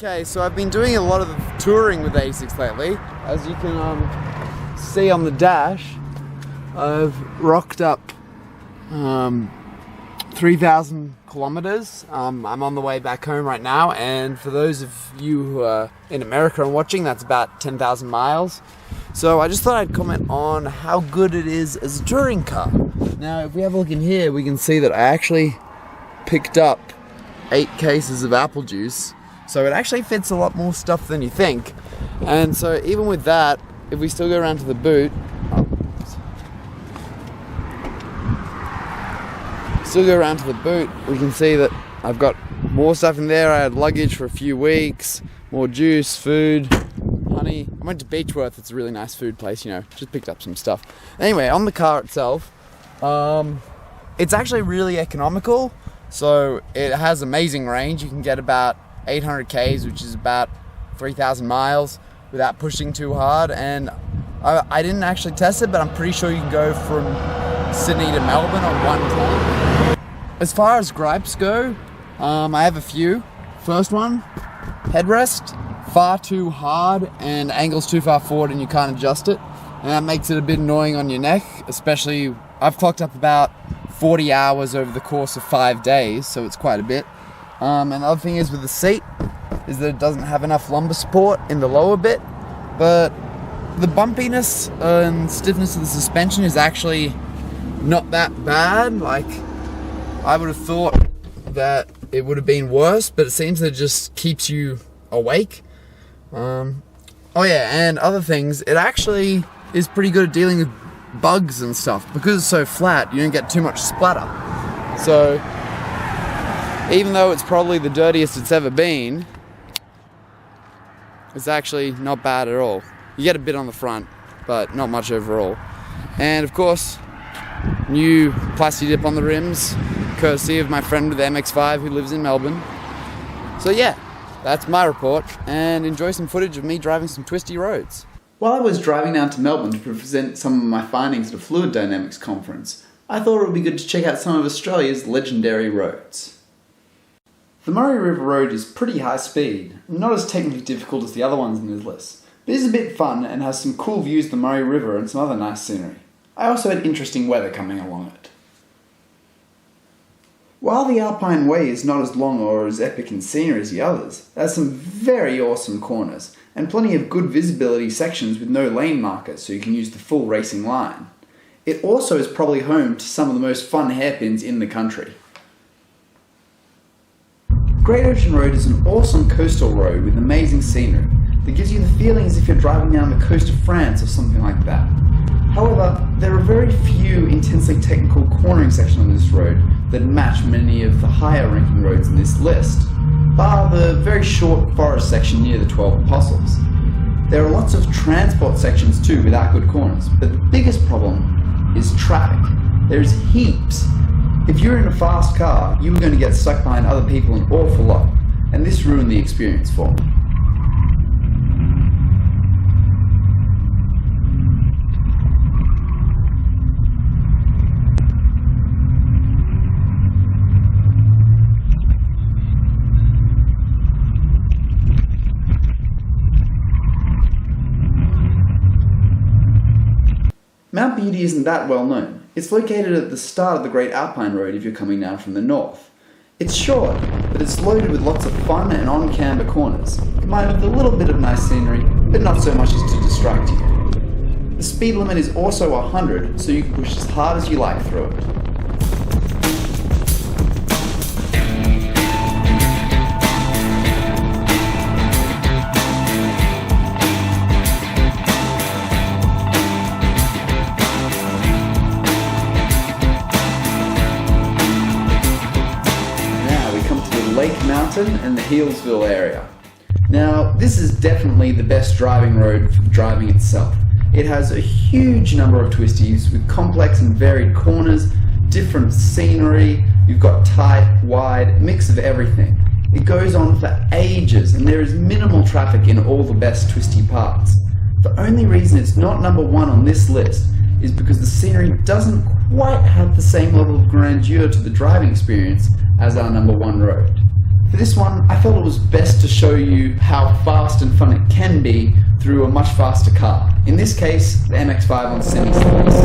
Okay, so I've been doing a lot of touring with ASICS lately. As you can see on the dash, I've rocked up 3,000 kilometers. I'm on the way back home right now, and for those of you who are in America and watching, that's about 10,000 miles. So I just thought I'd comment on how good it is as a touring car. Now, if we have a look in here, we can see that I actually picked up 8 cases of apple juice. So it actually fits a lot more stuff than you think. And so even with that, if we still go around to the boot, we can see that I've got more stuff in there. I had luggage for a few weeks, more juice, food, honey. I went to Beechworth, it's a really nice food place, just picked up some stuff. Anyway, on the car itself, it's actually really economical. So it has amazing range. You can get about 800 Ks, which is about 3,000 miles without pushing too hard. And I didn't actually test it, but I'm pretty sure you can go from Sydney to Melbourne on one tank. As far as gripes go, I have a few. First one, headrest, far too hard and angles too far forward and you can't adjust it. And that makes it a bit annoying on your neck, especially I've clocked up about 40 hours over the course of 5 days, so it's quite a bit. And the other thing is with the seat, is that it doesn't have enough lumbar support in the lower bit, but the bumpiness and stiffness of the suspension is actually not that bad. Like, I would have thought that it would have been worse, but it seems that it just keeps you awake. And other things, it actually is pretty good at dealing with bugs and stuff. Because it's so flat, you don't get too much splatter. So even though it's probably the dirtiest it's ever been, it's actually not bad at all. You get a bit on the front, but not much overall. And of course, new plasti dip on the rims, courtesy of my friend with the MX-5 who lives in Melbourne. So yeah, that's my report, and enjoy some footage of me driving some twisty roads. While I was driving down to Melbourne to present some of my findings at a Fluid Dynamics conference, I thought it would be good to check out some of Australia's legendary roads. The Murray River Road is pretty high speed, not as technically difficult as the other ones in this list, but is a bit fun and has some cool views of the Murray River and some other nice scenery. I also had interesting weather coming along it. While the Alpine Way is not as long or as epic in scenery as the others, it has some very awesome corners, and plenty of good visibility sections with no lane markers so you can use the full racing line. It also is probably home to some of the most fun hairpins in the country. Great Ocean Road is an awesome coastal road with amazing scenery that gives you the feeling as if you're driving down the coast of France or something like that. However, there are very few intensely technical cornering sections on this road that match many of the higher ranking roads in this list, bar the very short forest section near the 12 Apostles. There are lots of transport sections too without good corners, but the biggest problem is traffic. There's heaps. If you're in a fast car, you were going to get stuck behind other people an awful lot, and this ruined the experience for me. Mount Beauty isn't that well known. It's located at the start of the Great Alpine Road if you're coming down from the north. It's short, but it's loaded with lots of fun and on-camber corners, combined with a little bit of nice scenery, but not so much as to distract you. The speed limit is also 100, so you can push as hard as you like through it. Lake Mountain and the Healesville area. Now, this is definitely the best driving road for driving itself. It has a huge number of twisties with complex and varied corners, different scenery, you've got tight, wide, mix of everything. It goes on for ages and there is minimal traffic in all the best twisty parts. The only reason it's not number one on this list is because the scenery doesn't quite have the same level of grandeur to the driving experience as our number one road. For this one, I felt it was best to show you how fast and fun it can be through a much faster car. In this case, the MX-5 on semi-slicks.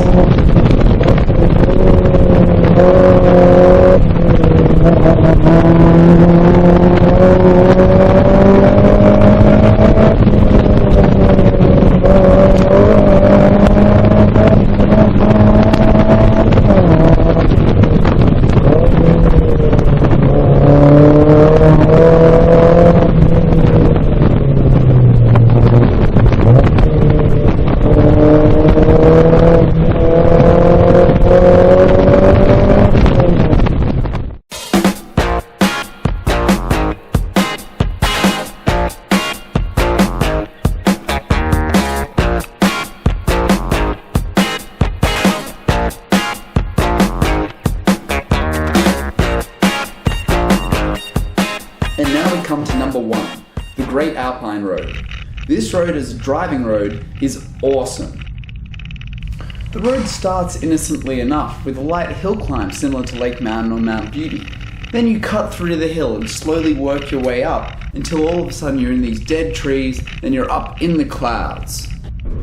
And now we come to number 1, the Great Alpine Road. This road as a driving road is awesome. The road starts innocently enough with a light hill climb similar to Lake Mountain or Mount Beauty. Then you cut through the hill and slowly work your way up until all of a sudden you're in these dead trees, then you're up in the clouds.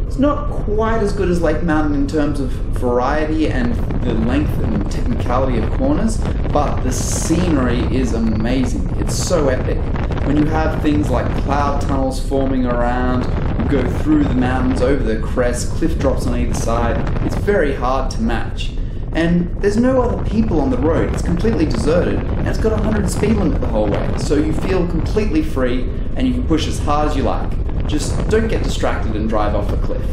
It's not quite as good as Lake Mountain in terms of variety and the length and technicality of corners, but the scenery is amazing. It's so epic. When you have things like cloud tunnels forming around, you go through the mountains, over the crest, cliff drops on either side, it's very hard to match. And there's no other people on the road, it's completely deserted, and it's got a 100 speed limit the whole way, so you feel completely free and you can push as hard as you like. Just don't get distracted and drive off a cliff.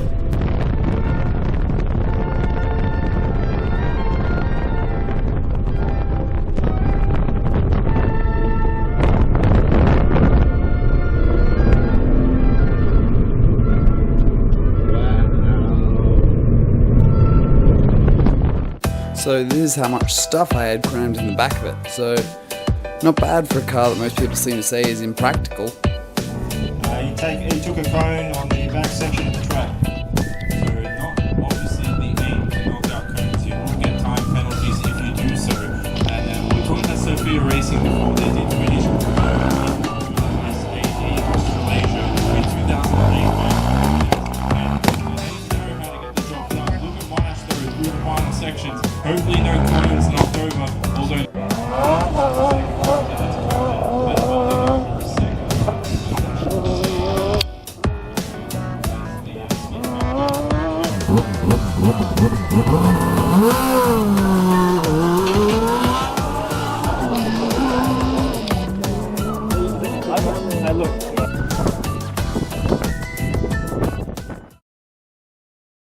So this is how much stuff I had crammed in the back of it. So not bad for a car that most people seem to say is impractical. You took a cone on the back section of the track. So not obviously the aim to knock out cones. You will get time penalties if you do so. And we talked at Sophia Racing before they did British SAE Australasia in 2008. And they know how to get the job done. Look at Monash though through the final sections. Hopefully no cones knocked over, although